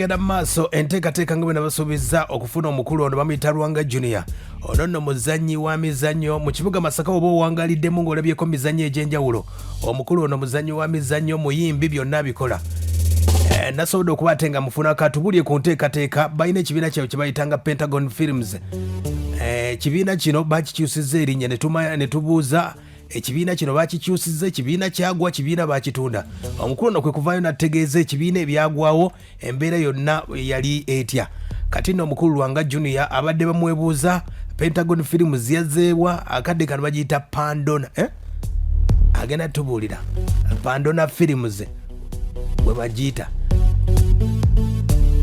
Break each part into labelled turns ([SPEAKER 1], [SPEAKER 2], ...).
[SPEAKER 1] Genda maaso enteekateeka nga bwe nabasuubiza okufuna omukulu ono bamuyita Lwanga Junior. Ono nno muzannyi wa mizannyo mu kibuga Masaka oba owangaaliddemu ng'olabyeko mizannyo egy'enjawulo. Omukulu ono muzannyi wa mizannyo, muyimbi, byonna abikola. Nasobodde okuba ate nga mufuna katubulye ku nteekateeka balina ekibiina kyabwe kye bayitanga Pentagon Films. Ekibiina kino bakikyusizza erinnya ne tubuuza ekibiina kino bakikyusizza, ekibiina kyagwa, kibiina bakitunda. Omukulu ono kwe kuvaayo nategeeza ekibiina ebyagwawo embeera yonna yali etya. Kati nno omukulu Lwanga Junior abadde bamwebuuza Pentagon Films yazzeewa, akadde kano bagiyita pandora. Agenda tubuulira pandora Films bwe bagiyita.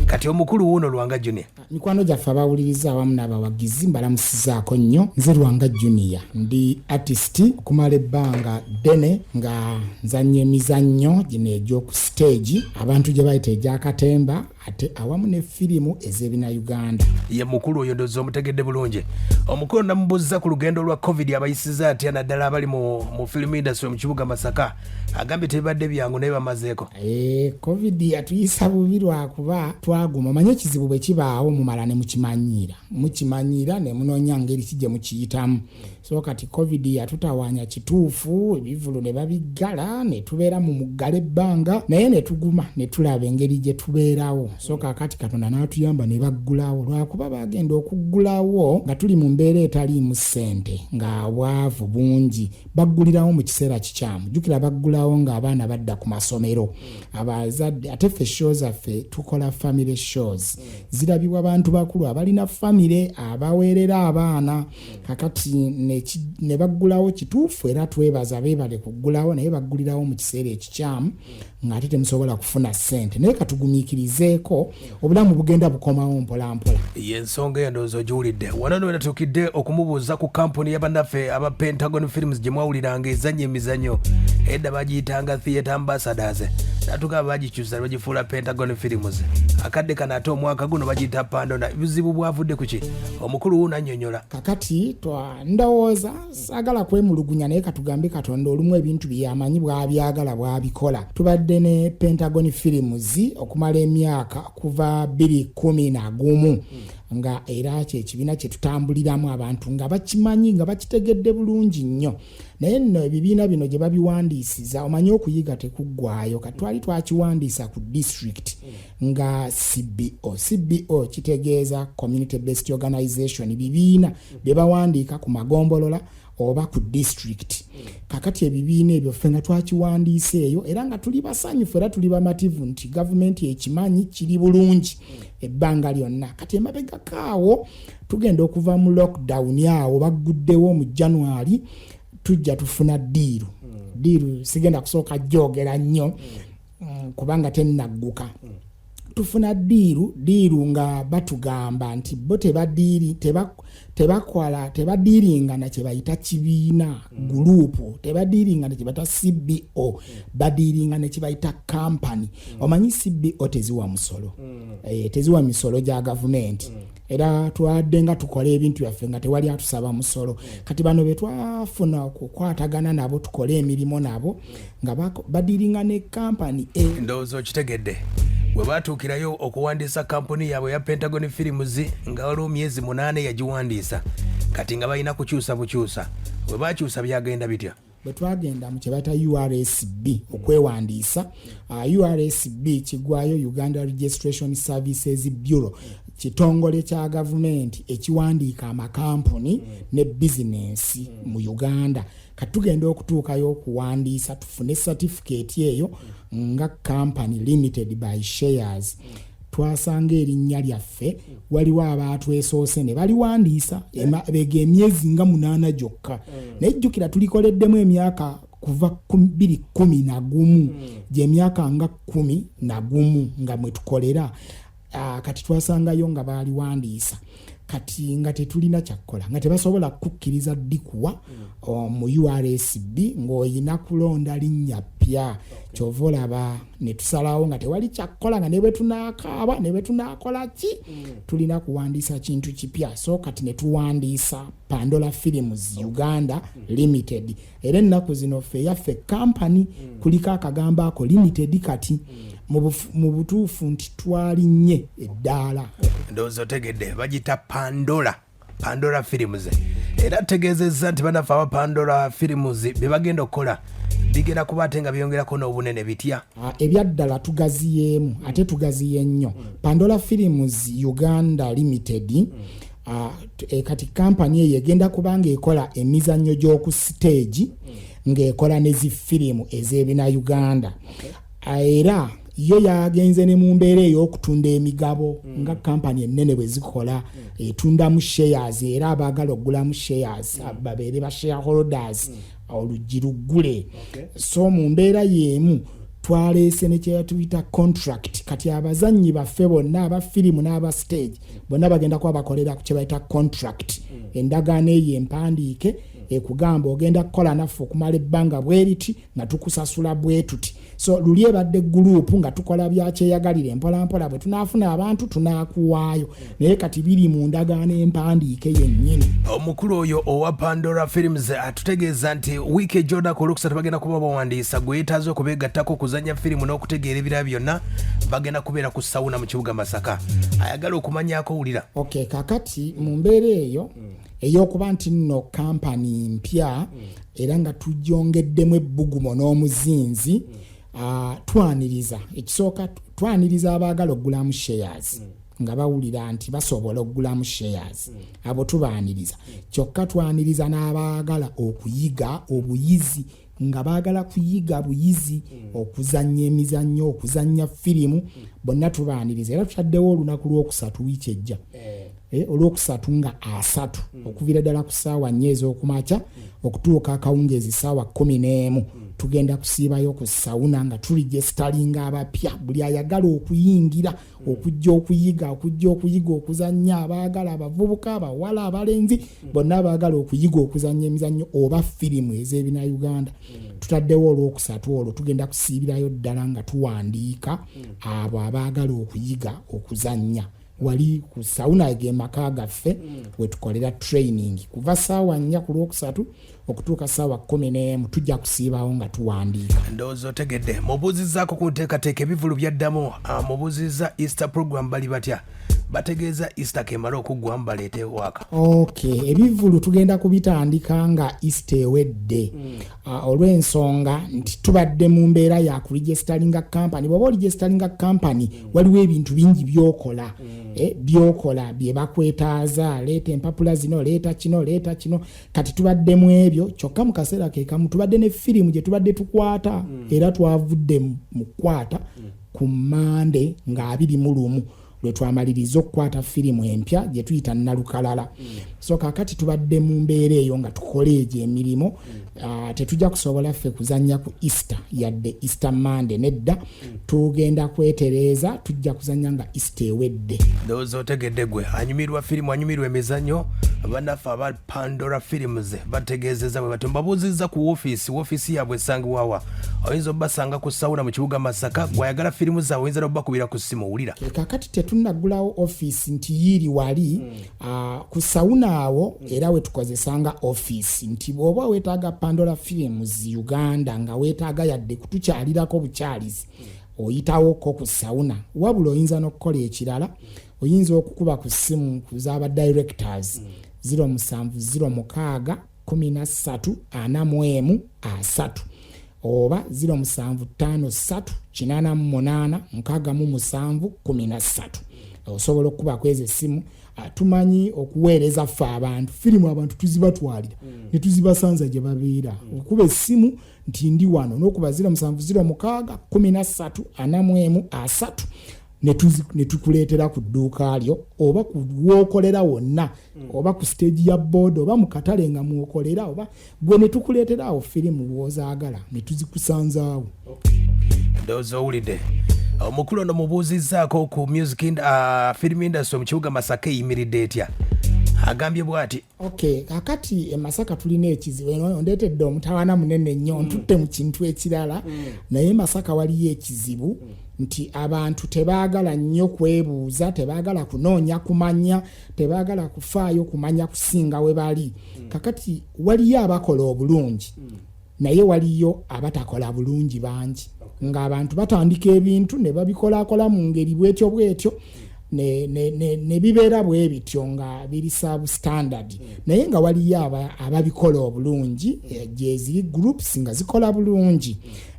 [SPEAKER 1] Kati omukulu wuno Lwanga Junior.
[SPEAKER 2] Mikwano gyaffe abawuliriza awamu n'abawagizi mbalamusizaako nnyo. Nze Lwanga Junior ndi artist okumala ebbanga ddene nga nzannya emizannyo gino egy'oku stage, abantu gye bayita egy'akatemba, ate awamu ne firimu ez'ebina Uganda.
[SPEAKER 1] Ye mukulu oyo ndowooza omutegedde bulungi. Omukulu namubuuza ku lugendo lwa COVID abayisiza atya naddala abali mu film industry mu kibuga Masaka. Agambye tebadde byangu naye bamazeeko.
[SPEAKER 2] COVID yatuyisa bubi lwakuba twaguma. Omanye ekizibu bwe kibaawo mumala ne mukimanyiira ne munoonya ngeri kijje mukiyitamu. So kati COVID yatutawaanya kituufu, ebivulu ne babiggala ne tubeera mu muggala ebbanga, naye ne tuguma ne tulaba engeri gye tubeerawo. So kakati Katonda n'atuyamba ne baggulawo, lwakuba bagenda okuggulawo nga tuli mu mbeera etaliimu ssente, nga bwavu bungi. Baggulirawo mu kiseera kikyamu. Jjukira baggulawo ng'abaana badda ku masomero. Abazadde ate ffe shows zaffe tukola family shows. Zirabibwa abantu bakulu abalina family abaweerera abaana. Kakati ne baggulawo kituufu era twebaza beebale kuggulawo, naye baggulirawo mu kiseera ekikyamu ng'ate temusobola kufuna ssente. Naye katugumiikirizeeko obulamu bugenda bukomawo mpola mpola.
[SPEAKER 1] Y'ensonga eyo ndowooza ogiwulidde. Wano nno natuukidde okumubuuza ku kampuni y'abannaffe aba Pentagon Films gye mwawuliranga ezannya emizannyo. Edda bagiyitanga Theatre Ambassadors. Natugamba bagikyusa ne bagifuula Pentagon Films. Akadde kano ate omwaka guno bagiyita Pandora. Buzibu bwavudde ku ki? Omukulu wuno annyonnyola.
[SPEAKER 2] Kakati ndowooza saagala kwemulugunya, naye katugambe Katonda olumu ebintu byamanyi bw'abyagala bw'abikola. Tubadde ne Pentagon Films okumala emyaka kuva 2011 nga era ekibiina kye tutambuliramu abantu nga bakimanyi nga bakitegedde bulungi nnyo. Naye nno ebibiina bino gye babiwandiisiza omanyi okuyiga tekuggwaayo. Katwali twakiwandiisa ku district nga CBO kitegeeza Community Based Organization, bibiina bye bawandiika ku magombolola oba ku district. Kakati ebibiina ebyo ffe nga twakiwandiisa eyo era nga tuli basanyufu era tuli bamativu nti gavumenti ekimanyi kiri bulungi ebbanga lyonna. Kati emabega kaawo tugenda okuva mu lockdown awo bagguddewo mu January, tujja tufuna diiru sigenda kusooka jogera nnyo kubanga tennagguka. Tufuna diiru nga batugamba nti bo tebadiiringa na kye bayita kibiina gurupu, tebadiiringa na kye bayita CBO, badiiringa na kye bayita company. Omanyi CBO teziwa musolo, teziwa misolo gya gavumenti. Era twadde nga tukola ebintu byaffe nga tewali atusaba musolo. Kati bano be twafuna okukwatagana nabo tukole emirimu nabo nga badiiringa ne company.
[SPEAKER 1] Ndowooza okitegedde. Bwe baatuukirayo okuwandiisa kampuni yaabwe ya Pentagon Films nga waliwo myezi 8 yagiwandiisa, kati nga balina kukyusa bukyusa. Bwe bakyusa byagenda bitya?
[SPEAKER 2] Bwe twagenda mu kye bayita URSB okwewandiisa, URSB kigwayo Uganda Registration Services Bureau, kitongole kya gavumenti ekiwandiika amakampuni ne bizinensi mu Uganda. Katugenda okutuukayo okuwandiisa tufune certificate eyo nga company limited by shares. Twasanga erinnya lyaffe waliwo abaatwesoose ne baliwandiisa bege emyezi nga 8 gyokka. Nejjukira tulikoleddemu emyaka kuva 2011 gy'emyaka nga 11 nga mwe tukolera. Kati twasangayo nga baliwandiisa. Kati nga tetulina kyakola nga tebasobola kukkiriza dikuwa mu URSB ng'oyina kulonda linnya ppya. Kyova olaba ne tusalawo nga tewali kyakola nga ne bwe tunaakaaba ne bwe tunaakola ki tulina kuwandiisa kintu kipya. So kati ne tuwandiisa Pandora Films Uganda Limited. Era ennaku zino ffe yaffe company kuliko akagamba ako limited kati mu butuufu nti twalinnye eddaala.
[SPEAKER 1] Ndowooza otegedde bagita Pandora Films. Era tegeezezza nti banafu aba Pandora Films bye bagenda okukola bigenda kuba ate nga byongerako n'obunene bitya.
[SPEAKER 2] Ebyaddala tugaziyeemu ate tugaziye nnyo. Pandora Films Uganda Limited kati kampani eyo egenda kubanga ekola emizannyo gy'oku stage ng'ekola ne zifirimu ez'ebina Uganda. Era yo yagenze ne mu mbeera ey'okutunda emigabo nga kampani ennene bwe zikola etundamu shares era abaagala oggulamu shares babeere ba shareholders oluggi luggule. So mu mbeera y'emu twaleese ne kye tuyita contract kati abazannyi baffe bonna aba firimu n'aba stage bonna bagenda kuba bakolera ku kye bayita contract endagaano eyo empandiike ekugamba ogenda kukola naffe okumala ebbanga bweriti nga tukusasula bwetuti. So luli ebadde gurupu nga tukola byakyeyagalire mpolampola bwe tunaafuna abantu tunaakuwaayo naye kati biri mu ndagaano empandiike yennyini.
[SPEAKER 1] Omukulu oyo owa Pandora Films atutegeeza nti wiiki ejjona ku Olwokusatu bagenda kuba bawandiisa gwe yeetaaze okubeegattako okuzannya firimu n'okutegeera ebirala byonna bagenda kubeera ku sawuna mu kibuga Masaka. Ayagala okumanyako wulira.
[SPEAKER 2] Okay, kakati mu mbeera eyo ey'okuba nti nno kampani mpya era nga tujjongeddemu ebbugumo n'omuzinzi twaniriza ekisooka twaniriza abaagala oggulamu shares nga bawulira nti basobola oggulamu shares abo tubaaniriza kyokka twaniriza n'abaagala okuyiga obuyizi nga baagala kuyiga buyizi okuzannya emizannyo okuzannya firimu bonna tubaaniriza era tutaddewo olunaku lw'okusatu wiiki ejja olwokusatu nga 3 okuviira ddala ku ssaawa 4 ez'okumakya okutuuka akawungeezi ssaawa 11 tugenda kusiibayo ku sawuna nga tuligestalinga abapya buli ayagala okuyingira okujja okuyiga okuzannya abaagala abavubuka abawala abalenzi bonna abaagala okuyiga okuzannya emizannyo oba firimu ez'ebina Uganda. Tutaddewo olwokusatu olwo tugenda kusiibirayo ddala nga tuwandiika abo abaagala okuyiga okuzannya wali ku sawuna eg'emaka gaffe wetukolera training kuva ssaawa 4 ku lwokusatu okutuuka ssaawa 11 tujja kusiibawo nga tuwandiika.
[SPEAKER 1] Ndowooza otegedde mubuuzizzaako ku nteekateeka ebivulu byaddamu mubuuzizza Easter program bali batya bategeeza Easter kemala okuggwamu baleete waka.
[SPEAKER 2] Okay, ebivulu tugenda kubitandika nga Easter ewedde olw'ensonga nti tubadde mu mbeera ya kuregisteringa company. Bw'oba oregisteringa company waliwo ebintu bingi by'okola byokola bye bakwetaaza leeta empapula zino leeta kino kati tubadde mu ebyo kyokka mu kaseera ke kamu tubadde ne firimu gye tubadde tukwata era twavudde mu kwata ku Mande nga 21 lwe twamaliriza okukwata firimu empya gye tuyita Nalukalala. So kakati tubadde mu mbeera eyo nga tukola egyo emirimu tetujja kusobola ffe kuzannya ku Easter yadde Easter Monday nedda tugenda kwetereeza tujja kuzannya nga Easter ewedde.
[SPEAKER 1] Ndowooza otegedde gwe anyumirwa firimu anyumirwa emizannyo bannaffe aba Pandora Films bategeezezza bwe bati mbabuuzizza ku woofiisi yaabwe esangibwawa oyinza obbasanga ku sawuna mu kibuga Masaka gwayagala firimu zaabwe oyinza n'obbakubira ku ssimu wulira.
[SPEAKER 2] Kakati tetunnagulawo ofiisi nti yiri wali ku sawuna awo era we tukozesanga ofiisi nti bw'oba weetaaga Pandora Films Uganda nga weetaaga yadde kutukyalirako bukyalizi oyitawo ko ku sawuna wabula oyinza n'okukola ekirala oyinza okukuba ku ssimu z'aba directors 07061341 oba 0753886713 osobola okuba kweze essimu. Tumanyi okuweereza ffe abantu firimu abantu tuzibatwalira ne tuzibasanza gye babeera okuba essimu nti ndi wano n'okuba 07061341 ne tukuleetera ku dduuka lyo oba ku wookolera wonna oba ku stage ya board oba mu katale nga mwokolera oba gwe ne tukuleetera awo firimu woozaagala ne tuzikusanzaawo.
[SPEAKER 1] Ndowooza owulidde omukulu ono mubuuzizzaako ku music film industry mu kibuga Masaka eyimiridde etya agambye bw'ati.
[SPEAKER 2] Okay, kakati Masaka tulina ekizibu ondeetedde omutawaana munene nnyo ntutte mu kintu ekirala naye Masaka waliyo ekizibu nti abantu tebaagala nnyo kwebuuza tebaagala kunoonya kumanya tebaagala kufaayo kumanya kusinga we bali. Kakati waliyo abakola obulungi naye waliyo abatakola bulungi bangi. ng'abantu batandika ebintu ne babikolakola mu ngeri bwetyo ne bibeera bwe bityo nga biri substandard naye nga waliyo ababikola obulungi gyeziri groups nga zikola bulungi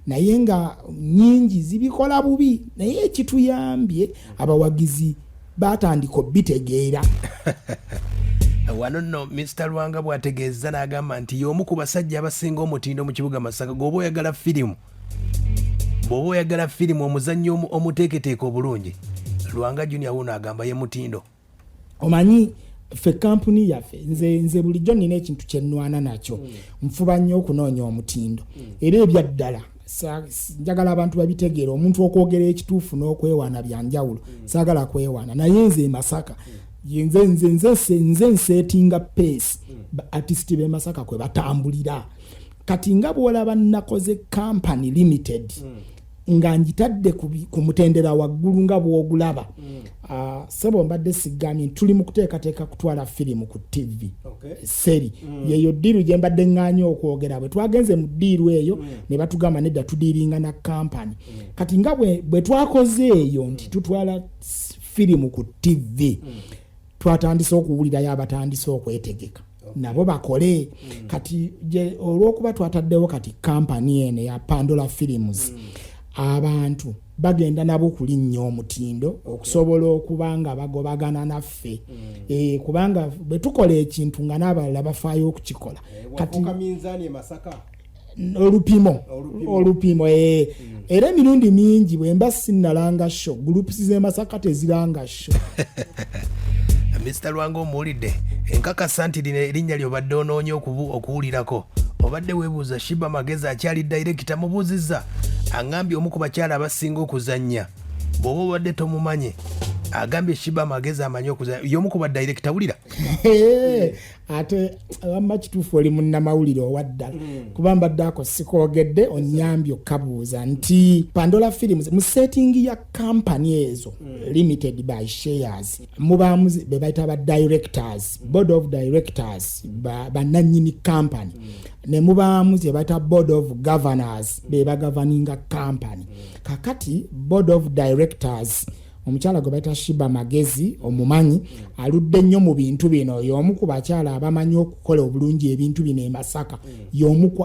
[SPEAKER 2] naye nga nyingi zibikola bubi naye ekituyambye abawagizi batandika bitegeera
[SPEAKER 1] wano nno Mr. Lwanga bw'ategeeza n'agamba nti y'omu ku basajja abasinga omutindo mu kibuga Masaka bw'oba oyagala firimu omuzannyo omuteeketeeka obulungi Lwanga Junior wuno agamba ye mutindo.
[SPEAKER 2] Omanyi ffe kampuni yaffe nze bulijjo nina ekintu kye nnwana nakyo nfuba nnyo okunoonya omutindo era ebyaddala njagala abantu babitegeera omuntu okwogera ekituufu n'okwewaana byanjawulo saagala kwewaana naye nze Masaka nze nsetinga pace artist be Masaka kwe batambulira kati nga bw'olaba nakoze company limited nga njitadde ku mutendera waggulu nga bw'ogulaba sebo mbadde sigambye tuli mu kuteekateeka kutwala firimu ku TV seri yeyo ddiiru gye mbadde ŋŋaanya okwogera bwe twagenze mu ddiiru eyo ne batugamba nedda tudiiringa na kampani kati nga bwe twakoze eyo nti tutwala firimu ku TV twatandise okuwulirayo abatandise okwetegeka nabo bakole kati olw'okuba twataddewo kati kampani eno ya Pandora Films abantu bagenda nabo kulinnya omutindo okusobola okubanga bagobagana naffe kubanga bwe tukola ekintu nga n'abalala bafaayo okukikola
[SPEAKER 3] kati kaminzani Masaka
[SPEAKER 2] olupimo era emirundi mingi bwe mba sinnalanga show groups z'e Masaka teziranga show
[SPEAKER 1] Mr. Lwanga omuwulidde enkakasa nti lino erinnya ly'obadde onoonya okuwulirako obadde weebuuza Shiba Magezi akyali director mubuuzizza aŋŋambye omu ku bakyala abasinga okuzannya bw'oba obadde tomumanye agambye Shiba Magezi amanyi okuzannya y'omu ku badirector wulira
[SPEAKER 2] ate wamma kituufu oli munnamawulire owaddala kuba mbadde ako sikoogedde onnyambye okkabuuza nti Pandora Films mu setting ya company ezo limited by shares mubaamu be bayita ba directors board of directors bannannyini company ne mubaamu ze bayita board of governors be bagavaninga company kakati board of directors omukyala gwe bayita Shiba Magezi omumanyi aludde nnyo mu bintu bino y'omu ku bakyala abamanyi okukola obulungi ebintu bino e Masaka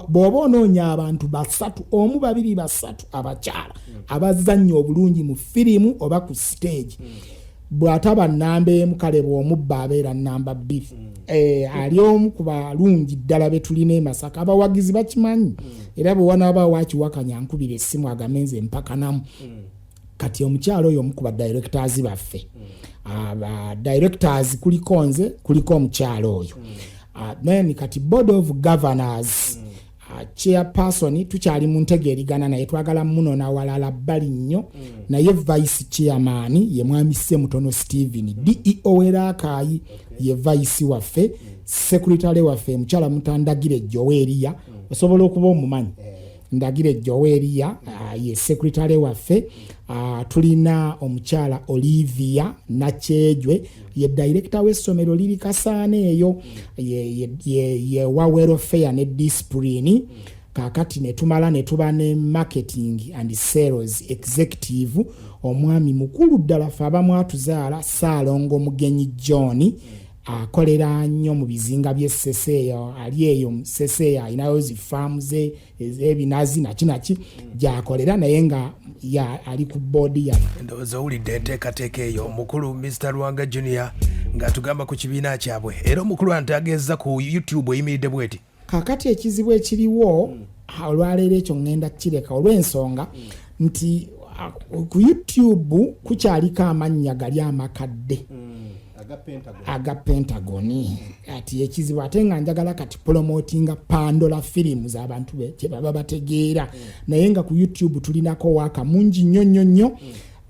[SPEAKER 2] bw'oba onoonya abantu basatu omu babiri basatu abakyala abazannya obulungi mu firimu oba ku stage bw'ataba nnamba emu kale bw'omubba abeera nnamba bbiri ali omu ku balungi ddala be tulina e Masaka abawagizi bakimanyi era bwe wanaaba wakiwakanya nkubira essimu agamenze mpakanamu kati omukyalo oyo omukuba directors baffe aba directors kuliko nze kuliko omukyalo oyo then kati board of governors chairperson tukyali mu ntegeerigana naye twagala muno nawalala bbali nnyo naye vice chairman ye mwami Ssemutono Steven DEO Werakaayi ye vice waffe secretary waffe mukyala Mutandagire Joweria osobola okuba omumanyi Ndagire Joweria ye secretary waffe tulina omukyala Olivia Nachejwe ye director w'essomero liri Kasaane eyo ye wa welfare ne discipline kakati ne tumala ne tuba ne marketing and sales executive omwami mukulu ddala fe abamu atuzaala Saalongo Mugenyi John akolera nnyo mu bizinga by'esseseeyo ali eyo sseseeyo alinayo zifaamu ze ebinazi nakinaki gyakolera naye nga ali ku boodi ya
[SPEAKER 1] ndowooza owulidde enteekateeka eyo mukulu Mr. Lwanga Junior ng'atugamba ku kibiina kyabwe era omukulu antageeza ku YouTube eyimiridde bweti
[SPEAKER 2] kakati ekizibu ekiriwo olwaleero ekyo ngenda kireka olw'ensonga nti ku YouTube kukyaliko amannya gali amakadde aga Pentagon ati ekizibu ate nga njagala kati promotinga Pandora Films abantu kye baba bategeera naye nga ku YouTube tulinako waka mungi nnyo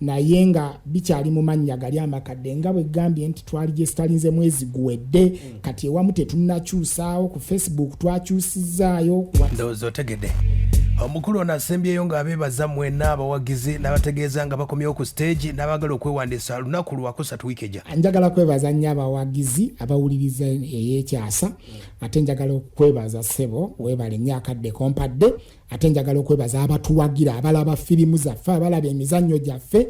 [SPEAKER 2] naye nga bikyali mu mannya gali amakadde nga bwe gambye nti twaligesitalinze mwezi guwedde kati ewamu tetunnakyusaawo ku Facebook twakyusizaayo
[SPEAKER 1] ndowooza otegedde omukulu ono asembyeyo ng'abeebaza mwena abawagizi n'abategeeza nga bakomyewo ku stage n'abaagala okwewandiisa lunaku lwa 3 wiiki ejja.
[SPEAKER 2] Njagala kwebaza nnyo abawagizi abawuliriza ey'ekyasa, ate njagala okwebaza ssebo weebale nnyo akadde kompadde, ate njagala okwebaza abatuwagira abalaba firimu zaffe abalaba emizannyo gyaffe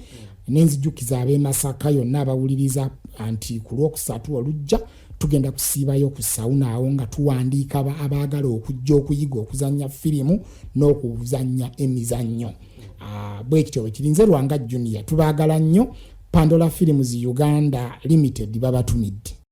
[SPEAKER 2] n'enzijukiza ab'e Masaka yonna abawuliriza anti ku Lwokusatu olujja tugenda kusiibayo ku sawuna awo nga tuwandiika abaagala okujja okuyiga okuzannya firimu n'okuzannya emizannyo. Bwe kityo bwe kiri. Nze Lwanga Junior, tubaagala nnyo. Pandora Films Uganda Limited babatumidde.